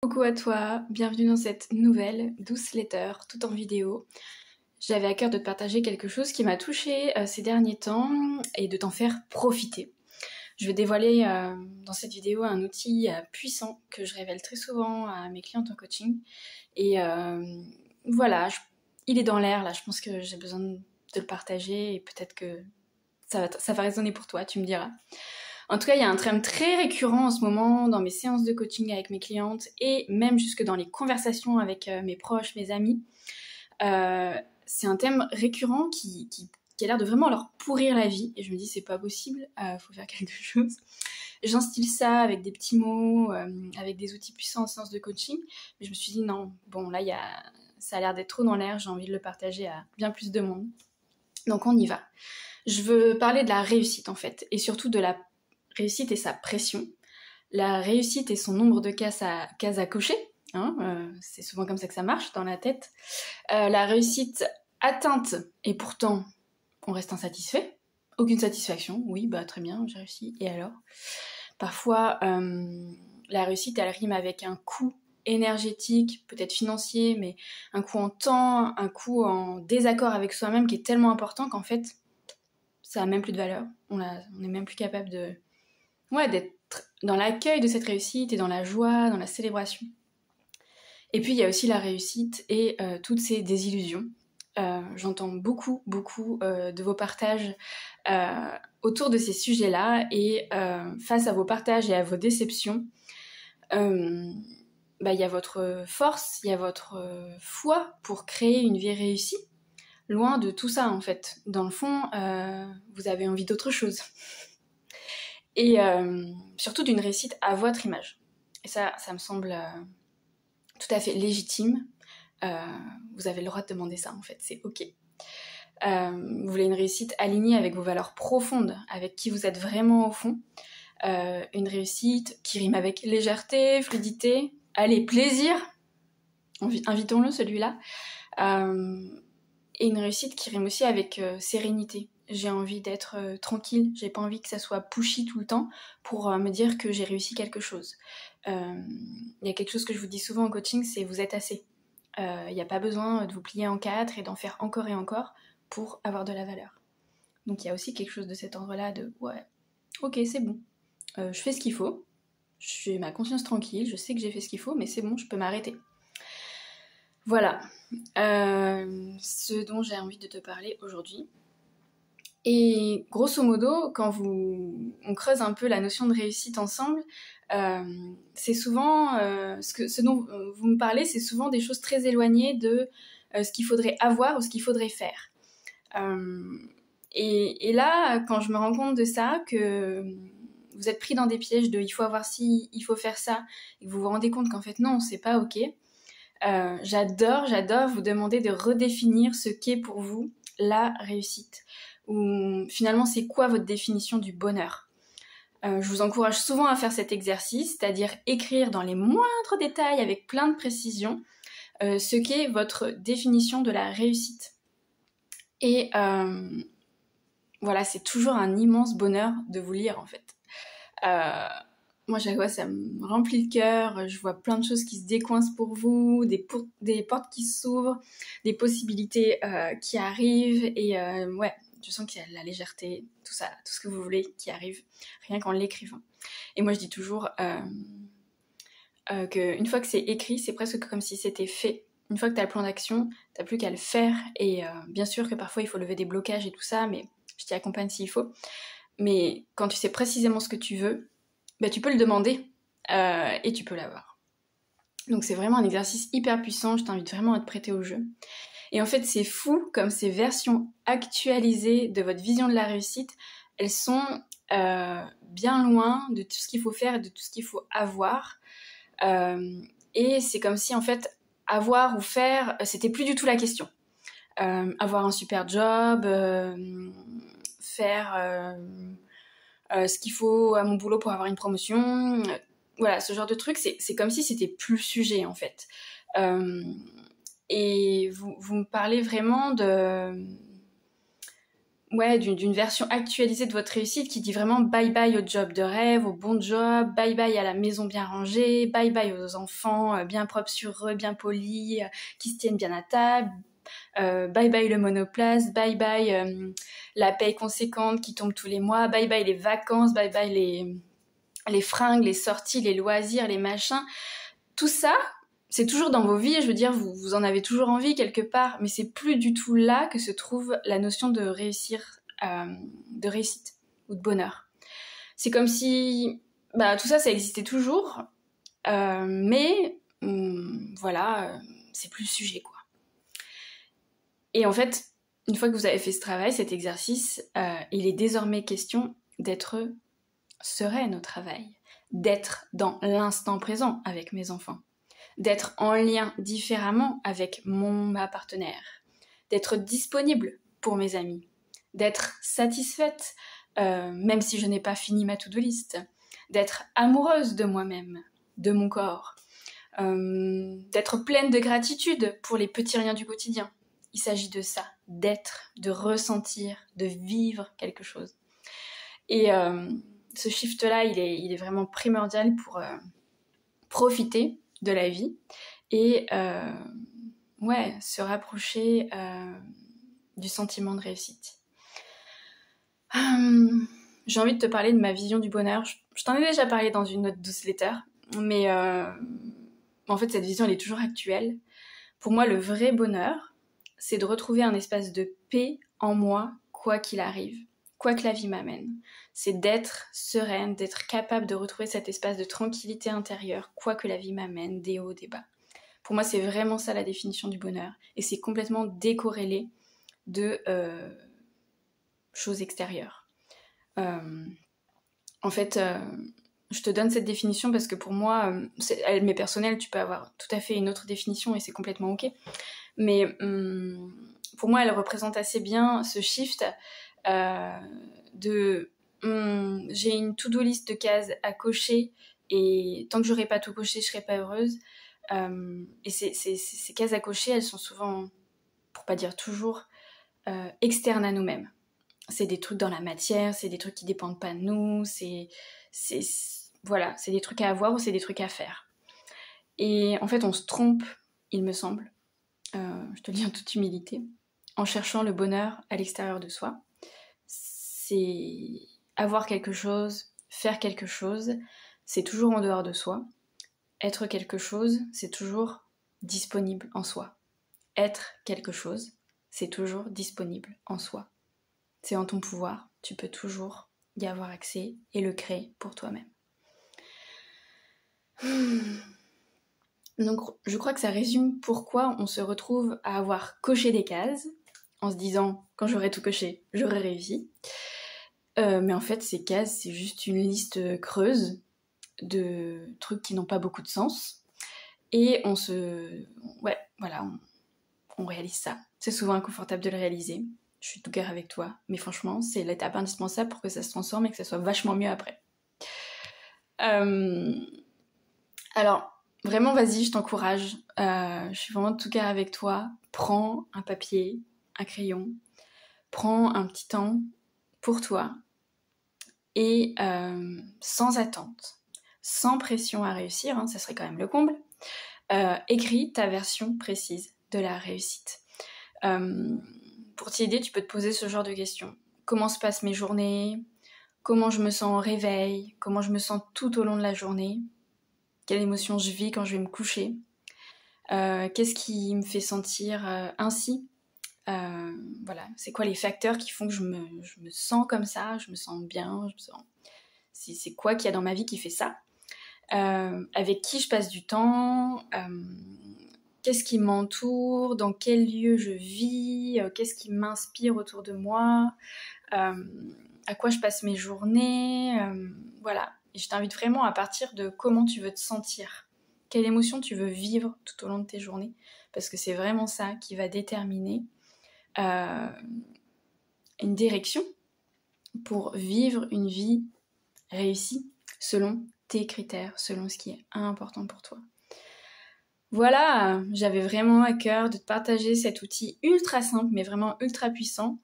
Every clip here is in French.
Coucou à toi, bienvenue dans cette nouvelle douce letter, tout en vidéo. J'avais à cœur de te partager quelque chose qui m'a touchée ces derniers temps et de t'en faire profiter. Je vais dévoiler dans cette vidéo un outil puissant que je révèle très souvent à mes clientes en coaching. Et voilà, il est dans l'air là, je pense que j'ai besoin de le partager et peut-être que ça va résonner pour toi, tu me diras. En tout cas, il y a un thème très récurrent en ce moment dans mes séances de coaching avec mes clientes et même jusque dans les conversations avec mes proches, mes amis. C'est un thème récurrent qui a l'air de vraiment leur pourrir la vie. Et je me dis, c'est pas possible, faut faire quelque chose. J'instille ça avec des petits mots, avec des outils puissants en séance de coaching. Mais je me suis dit, non, bon, là, ça a l'air d'être trop dans l'air, j'ai envie de le partager à bien plus de monde. Donc on y va. Je veux parler de la réussite en fait, et surtout de la réussite et sa pression. La réussite et son nombre de cases à cocher. C'est souvent comme ça que ça marche dans la tête. La réussite atteinte et pourtant on reste insatisfait. Aucune satisfaction. Oui, bah très bien, j'ai réussi. Et alors ? Parfois, la réussite, elle rime avec un coût énergétique, peut-être financier, mais un coût en temps, un coût en désaccord avec soi-même qui est tellement important qu'en fait, ça a même plus de valeur. On est même plus capable d'être dans l'accueil de cette réussite et dans la joie, dans la célébration. Et puis il y a aussi la réussite et toutes ces désillusions. J'entends beaucoup de vos partages autour de ces sujets-là et face à vos partages et à vos déceptions, il y a votre force, il y a votre foi pour créer une vie réussie. Loin de tout ça en fait. Dans le fond, vous avez envie d'autre chose. Et surtout d'une réussite à votre image. Et ça me semble tout à fait légitime. Vous avez le droit de demander ça en fait, c'est ok. Vous voulez une réussite alignée avec vos valeurs profondes, avec qui vous êtes vraiment au fond. Une réussite qui rime avec légèreté, fluidité, allez, plaisir. Invitons-le celui-là. Et une réussite qui rime aussi avec sérénité. J'ai envie d'être tranquille, j'ai pas envie que ça soit pushy tout le temps pour me dire que j'ai réussi quelque chose. Il y a quelque chose que je vous dis souvent en coaching, c'est vous êtes assez. Il n'y a pas besoin de vous plier en quatre et d'en faire encore et encore pour avoir de la valeur. Donc il y a aussi quelque chose de cet ordre-là de ouais, ok c'est bon, je fais ce qu'il faut, j'ai ma conscience tranquille, je sais que j'ai fait ce qu'il faut, mais c'est bon, je peux m'arrêter. Voilà, ce dont j'ai envie de te parler aujourd'hui. Et grosso modo, quand on creuse un peu la notion de réussite ensemble, c'est souvent, ce dont vous me parlez, c'est souvent des choses très éloignées de ce qu'il faudrait avoir ou ce qu'il faudrait faire. Et là, quand je me rends compte de ça, que vous êtes pris dans des pièges de il faut avoir ci, il faut faire ça, et que vous vous rendez compte qu'en fait non, c'est pas ok, j'adore vous demander de redéfinir ce qu'est pour vous la réussite. Ou finalement, c'est quoi votre définition du bonheur ? Je vous encourage souvent à faire cet exercice, c'est-à-dire écrire dans les moindres détails avec plein de précision ce qu'est votre définition de la réussite. Et voilà, c'est toujours un immense bonheur de vous lire en fait. Moi, chaque fois, ça me remplit le cœur. Je vois plein de choses qui se décoincent pour vous, des portes qui s'ouvrent, des possibilités qui arrivent. Et ouais, je sens qu'il y a de la légèreté, tout ça, tout ce que vous voulez qui arrive, rien qu'en l'écrivant. Et moi, je dis toujours qu'une fois que c'est écrit, c'est presque comme si c'était fait. Une fois que tu as le plan d'action, t'as plus qu'à le faire. Et bien sûr que parfois, il faut lever des blocages et tout ça, mais je t'y accompagne s'il faut. Mais quand tu sais précisément ce que tu veux, tu peux le demander et tu peux l'avoir. Donc c'est vraiment un exercice hyper puissant, je t'invite vraiment à te prêter au jeu. Et en fait c'est fou comme ces versions actualisées de votre vision de la réussite, elles sont bien loin de tout ce qu'il faut faire et de tout ce qu'il faut avoir. Et c'est comme si en fait avoir ou faire, c'était plus du tout la question. Avoir un super job, faire ce qu'il faut à mon boulot pour avoir une promotion, voilà, ce genre de truc, c'est comme si c'était plus le sujet en fait. Et vous me parlez vraiment d'une version actualisée de votre réussite qui dit vraiment bye bye au job de rêve, au bon job, bye bye à la maison bien rangée, bye bye aux enfants bien propres sur eux, bien polis, qui se tiennent bien à table, bye bye le monoplace, bye bye la paye conséquente qui tombe tous les mois, bye bye les vacances, bye bye les fringues, les sorties, les loisirs, les machins. Tout ça, c'est toujours dans vos vies, je veux dire, vous en avez toujours envie quelque part, mais c'est plus du tout là que se trouve la notion de réussite ou de bonheur. C'est comme si tout ça existait toujours, mais voilà, c'est plus le sujet, quoi. Et en fait, une fois que vous avez fait ce travail, cet exercice, il est désormais question d'être sereine au travail, d'être dans l'instant présent avec mes enfants, d'être en lien différemment avec ma partenaire, d'être disponible pour mes amis, d'être satisfaite, même si je n'ai pas fini ma to-do list, d'être amoureuse de moi-même, de mon corps, d'être pleine de gratitude pour les petits riens du quotidien. Il s'agit de ça, d'être, de ressentir, de vivre quelque chose. Et ce shift-là, il est vraiment primordial pour profiter de la vie et se rapprocher du sentiment de réussite. J'ai envie de te parler de ma vision du bonheur. Je t'en ai déjà parlé dans une autre newsletter, mais en fait cette vision elle est toujours actuelle. Pour moi, le vrai bonheur, c'est de retrouver un espace de paix en moi, quoi qu'il arrive, quoi que la vie m'amène. C'est d'être sereine, d'être capable de retrouver cet espace de tranquillité intérieure, quoi que la vie m'amène, des hauts, des bas. Pour moi, c'est vraiment ça la définition du bonheur. Et c'est complètement décorrélé de choses extérieures. En fait, je te donne cette définition parce que pour moi, elle m'est personnelle, tu peux avoir tout à fait une autre définition et c'est complètement ok. Mais pour moi, elle représente assez bien ce shift de j'ai une to-do list de cases à cocher et tant que j'aurai pas tout coché, je serai pas heureuse. Et ces cases à cocher, elles sont souvent, pour pas dire toujours, externes à nous-mêmes. C'est des trucs dans la matière, c'est des trucs qui dépendent pas de nous, c'est des trucs à avoir ou c'est des trucs à faire. Et en fait, on se trompe, il me semble, je te le dis en toute humilité, en cherchant le bonheur à l'extérieur de soi. C'est avoir quelque chose, faire quelque chose, c'est toujours en dehors de soi. Être quelque chose, c'est toujours disponible en soi. Être quelque chose, c'est toujours disponible en soi. C'est en ton pouvoir, tu peux toujours y avoir accès et le créer pour toi-même. Donc je crois que ça résume pourquoi on se retrouve à avoir coché des cases, en se disant quand j'aurai tout coché, j'aurai réussi. Mais en fait ces cases c'est juste une liste creuse de trucs qui n'ont pas beaucoup de sens. Et on réalise ça. C'est souvent inconfortable de le réaliser. Je suis tout cœur avec toi, mais franchement, c'est l'étape indispensable pour que ça se transforme et que ça soit vachement mieux après. Alors, vraiment, vas-y, je t'encourage. Je suis vraiment tout cœur avec toi. Prends un papier, un crayon, prends un petit temps pour toi et sans attente, sans pression à réussir, ça serait quand même le comble, écris ta version précise de la réussite. Pour t'y aider, tu peux te poser ce genre de questions. Comment se passent mes journées ? Comment je me sens au réveil ? Comment je me sens tout au long de la journée ? Quelle émotion je vis quand je vais me coucher ? Qu'est-ce qui me fait sentir ainsi ? C'est quoi les facteurs qui font que je me sens comme ça ? Je me sens bien ? C'est quoi qu'il y a dans ma vie qui fait ça ? Avec qui je passe du temps ? Qu'est-ce qui m'entoure, dans quel lieu je vis, qu'est-ce qui m'inspire autour de moi, à quoi je passe mes journées, voilà. Et je t'invite vraiment à partir de comment tu veux te sentir, quelle émotion tu veux vivre tout au long de tes journées, parce que c'est vraiment ça qui va déterminer une direction pour vivre une vie réussie selon tes critères, selon ce qui est important pour toi. Voilà, j'avais vraiment à cœur de te partager cet outil ultra simple mais vraiment ultra puissant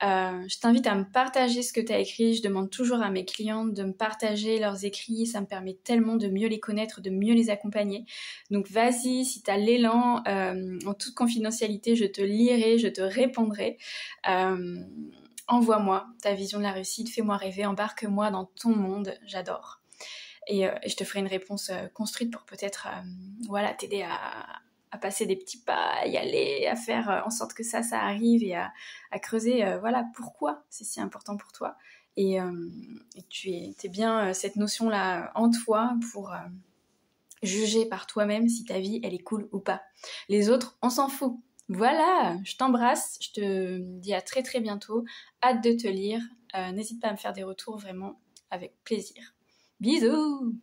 Je t'invite à me partager ce que tu as écrit. Je demande toujours à mes clientes de me partager leurs écrits. Ça me permet tellement de mieux les connaître, de mieux les accompagner. Donc vas-y, si tu as l'élan, en toute confidentialité, je te lirai, je te répondrai. Envoie-moi ta vision de la réussite, fais-moi rêver, embarque-moi dans ton monde, j'adore. Et je te ferai une réponse construite pour peut-être t'aider à passer des petits pas, à y aller, à faire en sorte que ça arrive et à creuser pourquoi c'est si important pour toi. Et tu es bien cette notion-là en toi pour juger par toi-même si ta vie elle est cool ou pas. Les autres, on s'en fout. Voilà, je t'embrasse, je te dis à très très bientôt, hâte de te lire, n'hésite pas à me faire des retours vraiment avec plaisir. Bisous!